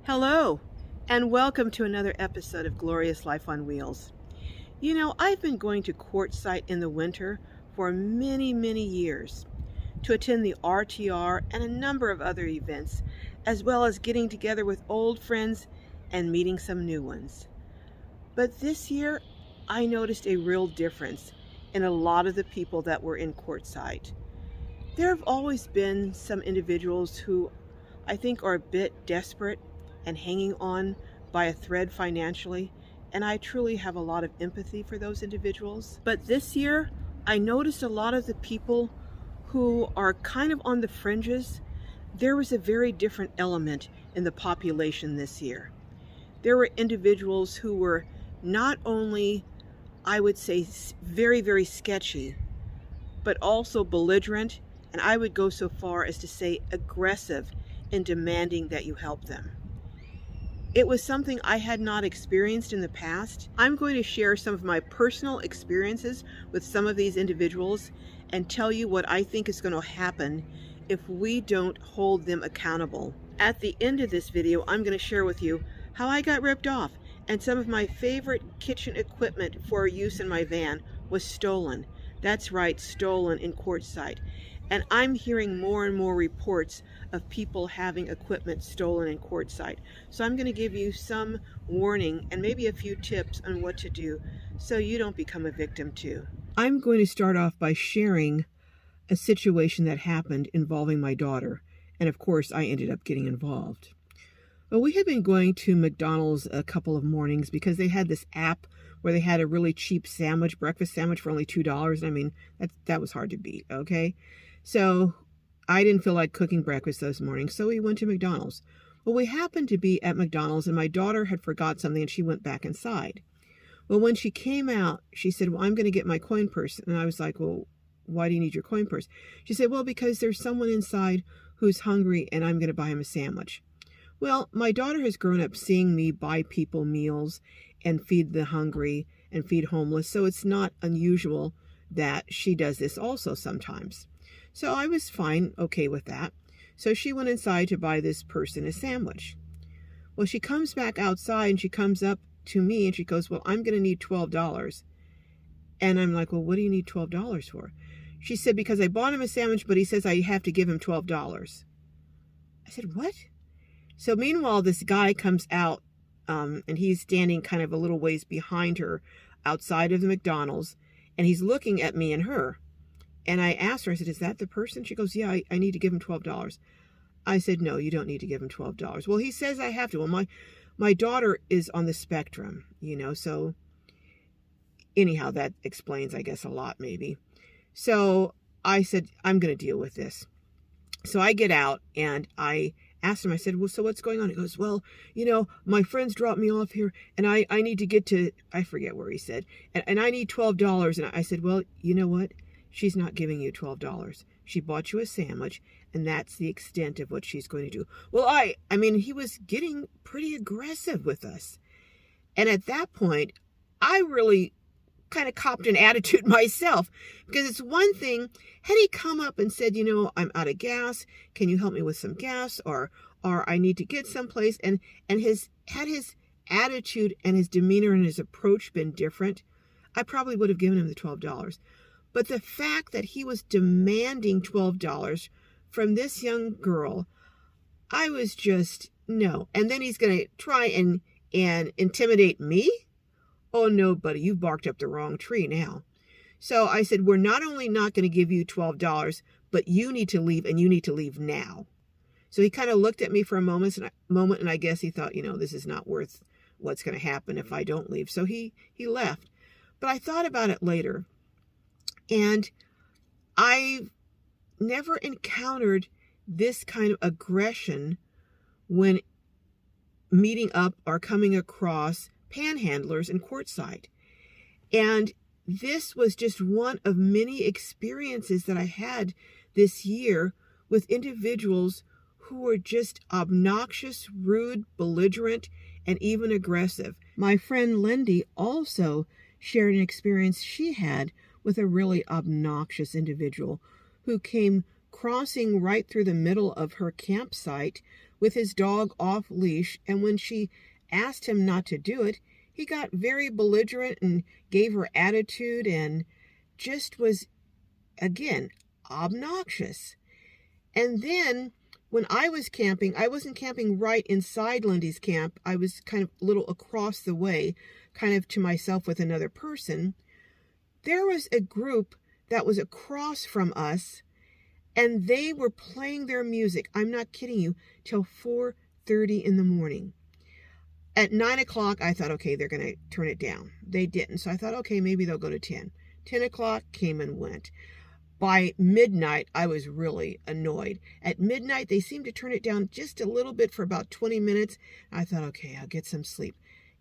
Hello, and welcome to another episode of Glorious Life on Wheels. You know, I've been going to Quartzsite in the winter for many years to attend the RTR and a number of other events, as well as getting together with old friends and meeting some new ones. But this year, I noticed a real difference in a lot of the people that were in Quartzsite. There have always been some individuals who I think are a bit desperate and hanging on by a thread financially, and I truly have a lot of empathy for those individuals. But this year, I noticed a lot of the people who are kind of on the fringes. There was a very different element in the population this year. There were individuals who were not only, I would say, very sketchy, but also belligerent, and I would go so far as to say aggressive in demanding that you help them. It was something I had not experienced in the past. I'm going to share some of my personal experiences with some of these individuals and tell you what I think is going to happen if we don't hold them accountable. At the end of this video, I'm going to share with you how I got ripped off and some of my favorite kitchen equipment for use in my van was stolen. That's right, stolen in Quartzsite. And I'm hearing more and more reports of people having equipment stolen in Quartzsite. So I'm going to give you some warning and maybe a few tips on what to do so you don't become a victim too. I'm going to start off by sharing a situation that happened involving my daughter. And of course, I ended up getting involved. Well, we had been going to McDonald's a couple of mornings because they had this app where they had a really cheap sandwich, breakfast sandwich for only $2. I mean, that was hard to beat, okay? So I didn't feel like cooking breakfast this morning, so we went to McDonald's. Well, we happened to be at McDonald's, and my daughter had forgot something, and she went back inside. Well, when she came out, she said, well, I'm going to get my coin purse. And I was like, well, why do you need your coin purse? She said, well, because there's someone inside who's hungry, and I'm going to buy him a sandwich. Well, my daughter has grown up seeing me buy people meals and feed the hungry and feed homeless, so it's not unusual that she does this also sometimes. So I was fine, okay with that. So she went inside to buy this person a sandwich. Well, she comes back outside and she comes up to me and she goes, well, I'm going to need $12. And I'm like, well, what do you need $12 for? She said, because I bought him a sandwich, but he says I have to give him $12. I said, what? So meanwhile, this guy comes out and he's standing kind of a little ways behind her outside of the McDonald's, and he's looking at me and her. And I asked her, I said, is that the person? She goes, yeah, I need to give him $12. I said, no, you don't need to give him $12. Well, he says I have to. Well, my daughter is on the spectrum, so anyhow, that explains, I guess, a lot maybe. So I said, I'm going to deal with this. So I get out and I asked him, I said, well, so what's going on? He goes, well, my friends dropped me off here and I need to get to, I forget where he said, and I need $12. And I said, well, you know what? She's not giving you $12. She bought you a sandwich, and that's the extent of what she's going to do. Well, I mean, he was getting pretty aggressive with us. And at that point, I really kind of copped an attitude myself, because it's one thing, had he come up and said, I'm out of gas, can you help me with some gas, or I need to get someplace, and had his attitude and his demeanor and his approach been different, I probably would have given him the $12. But the fact that he was demanding $12 from this young girl, I was just, no. And then he's going to try and intimidate me? Oh, no, buddy, you've barked up the wrong tree now. So I said, we're not only not going to give you $12, but you need to leave, and you need to leave now. So he kind of looked at me for a moment, and I guess he thought, this is not worth what's going to happen if I don't leave. So he left. But I thought about it later. And I've never encountered this kind of aggression when meeting up or coming across panhandlers in Quartzsite. And this was just one of many experiences that I had this year with individuals who were just obnoxious, rude, belligerent, and even aggressive. My friend Lindy also shared an experience she had with a really obnoxious individual who came crossing right through the middle of her campsite with his dog off leash, and when she asked him not to do it, he got very belligerent and gave her attitude and just was, again, obnoxious. And then when I was camping, I wasn't camping right inside Lindy's camp. I was kind of a little across the way, kind of to myself with another person. There was a group that was across from us, and they were playing their music, I'm not kidding you, till 4:30 in the morning. At 9 o'clock, I thought, okay, they're going to turn it down. They didn't. So I thought, okay, maybe they'll go to 10. 10 o'clock came and went. By midnight, I was really annoyed. At midnight, they seemed to turn it down just a little bit for about 20 minutes. I thought, okay, I'll get some sleep.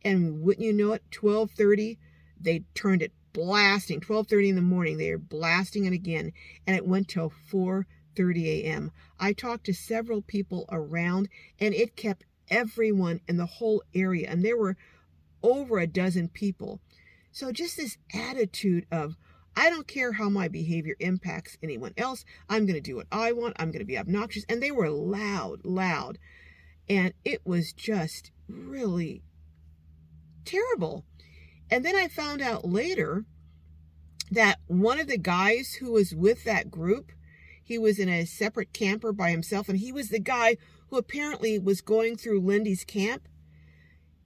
And wouldn't you know it, 12:30, they turned it blasting. 12:30 in the morning, they were blasting it again. And it went till 4:30 a.m. I talked to several people around, and it kept everyone in the whole area, and there were over a dozen people. So just this attitude of, I don't care how my behavior impacts anyone else, I'm going to do what I want, I'm going to be obnoxious. And they were loud, and it was just really terrible. And then I found out later that one of the guys who was with that group, he was in a separate camper by himself, and he was the guy who apparently was going through Lindy's camp.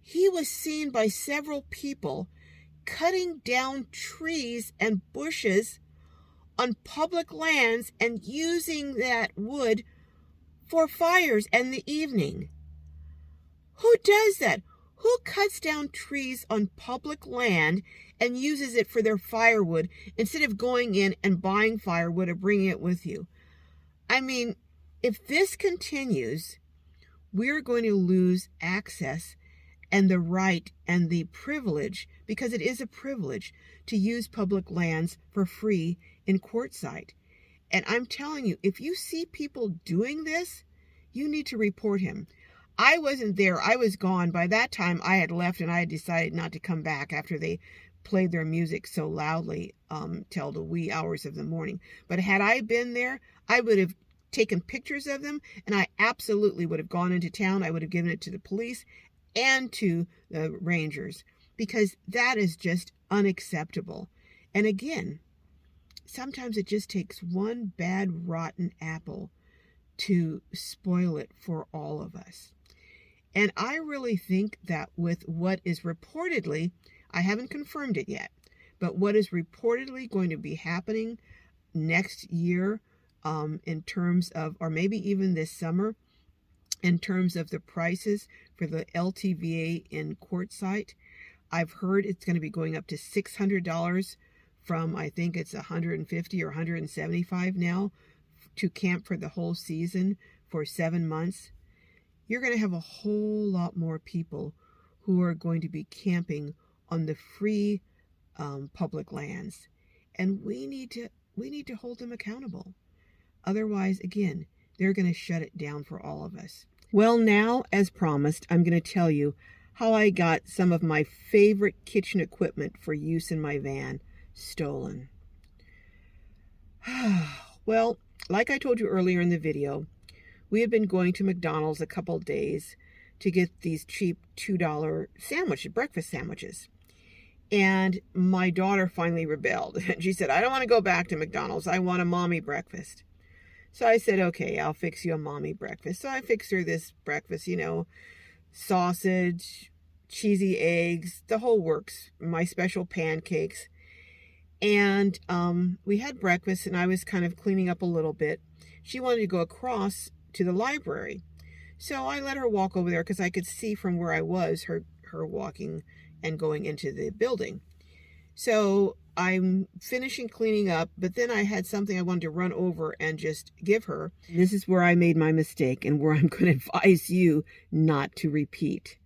He was seen by several people cutting down trees and bushes on public lands and using that wood for fires in the evening. Who does that? Who cuts down trees on public land and uses it for their firewood instead of going in and buying firewood or bringing it with you? I mean, if this continues, we're going to lose access and the right and the privilege, because it is a privilege, to use public lands for free in Quartzsite. And I'm telling you, if you see people doing this, you need to report him. I wasn't there. I was gone. By that time, I had left, and I had decided not to come back after they played their music so loudly till the wee hours of the morning. But had I been there, I would have taken pictures of them, and I absolutely would have gone into town. I would have given it to the police and to the rangers, because that is just unacceptable. And again, sometimes it just takes one bad, rotten apple to spoil it for all of us. And I really think that with what is reportedly, I haven't confirmed it yet, but what is reportedly going to be happening next year, in terms of, or maybe even this summer, in terms of the prices for the LTVA in Quartzsite, I've heard it's going to be going up to $600 from, I think it's $150 or $175 now, to camp for the whole season for 7 months. You're going to have a whole lot more people who are going to be camping on the free public lands, and we need to hold them accountable. Otherwise, again, they're going to shut it down for all of us. Well, now, as promised, I'm going to tell you how I got some of my favorite kitchen equipment for use in my van stolen. Well, like I told you earlier in the video, we had been going to McDonald's a couple days to get these cheap $2 sandwiches, breakfast sandwiches. And my daughter finally rebelled. She said, I don't want to go back to McDonald's. I want a mommy breakfast. So I said, okay, I'll fix you a mommy breakfast. So I fixed her this breakfast, sausage, cheesy eggs, the whole works, my special pancakes. And we had breakfast, and I was kind of cleaning up a little bit. She wanted to go across to the library. So I let her walk over there because I could see from where I was her walking and going into the building. So I'm finishing cleaning up, but then I had something I wanted to run over and just give her. This is where I made my mistake and where I'm going to advise you not to repeat.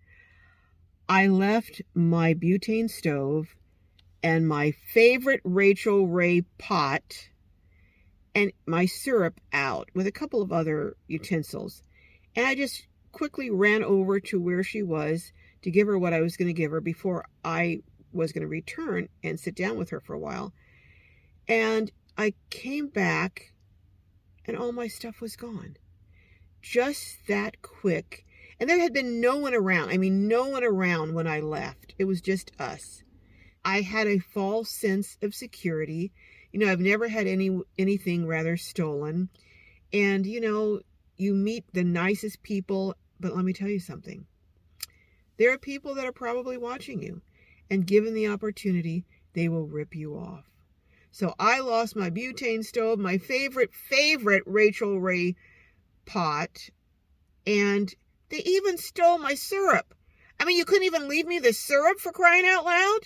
I left my butane stove and my favorite Rachel Ray pot and my syrup out with a couple of other utensils. And I just quickly ran over to where she was to give her what I was going to give her before I was going to return and sit down with her for a while. And I came back and all my stuff was gone. just that quick. And there had been no one around. I mean, no one around when I left. It was just us. I had a false sense of security. I've never had anything rather stolen. And, you meet the nicest people, but let me tell you something. There are people that are probably watching you, and given the opportunity, they will rip you off. So I lost my butane stove, my favorite Rachel Ray pot, and they even stole my syrup. I mean, you couldn't even leave me the syrup, for crying out loud.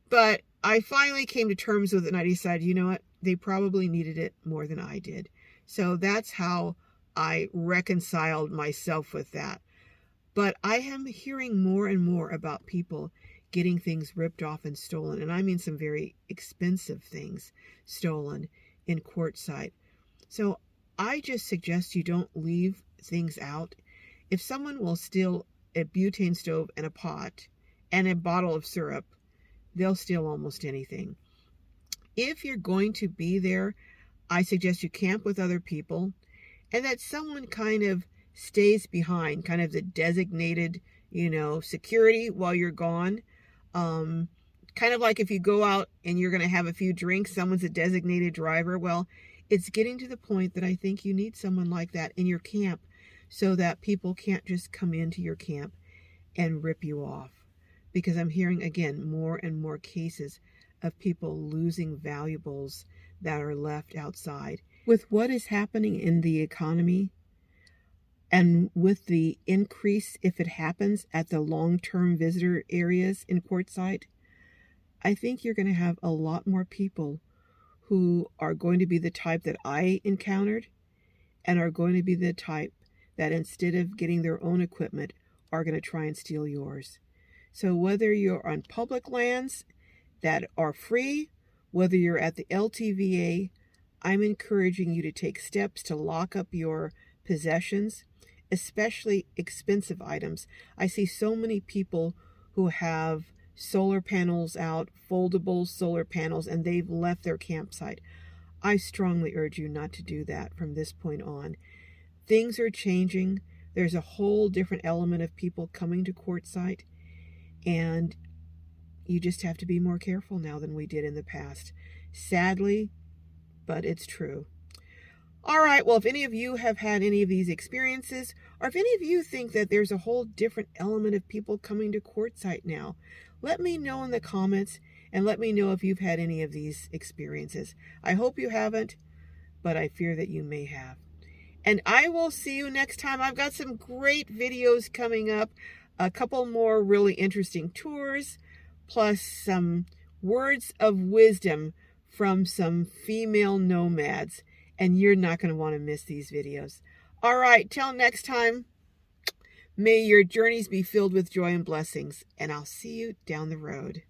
But I finally came to terms with it, and I decided, you know what? They probably needed it more than I did. So that's how I reconciled myself with that. But I am hearing more and more about people getting things ripped off and stolen. And I mean some very expensive things stolen in Quartzsite. So I just suggest you don't leave things out. If someone will steal a butane stove and a pot and a bottle of syrup, they'll steal almost anything. If you're going to be there, I suggest you camp with other people and that someone kind of stays behind, kind of the designated, security while you're gone. Kind of like if you go out and you're going to have a few drinks, someone's a designated driver. Well, it's getting to the point that I think you need someone like that in your camp so that people can't just come into your camp and rip you off. Because I'm hearing, again, more and more cases of people losing valuables that are left outside. With what is happening in the economy and with the increase, if it happens, at the long-term visitor areas in Quartzsite, I think you're going to have a lot more people who are going to be the type that I encountered and are going to be the type that instead of getting their own equipment are going to try and steal yours. So whether you're on public lands that are free, whether you're at the LTVA, I'm encouraging you to take steps to lock up your possessions, especially expensive items. I see so many people who have solar panels out, foldable solar panels, and they've left their campsite. I strongly urge you not to do that from this point on. Things are changing. There's a whole different element of people coming to Quartzsite, and you just have to be more careful now than we did in the past. Sadly, but it's true. All right, well, if any of you have had any of these experiences, or if any of you think that there's a whole different element of people coming to Quartzsite now, let me know in the comments, and let me know if you've had any of these experiences. I hope you haven't, but I fear that you may have. And I will see you next time. I've got some great videos coming up, a couple more really interesting tours, plus some words of wisdom from some female nomads. And you're not going to want to miss these videos. All right, till next time, may your journeys be filled with joy and blessings, and I'll see you down the road.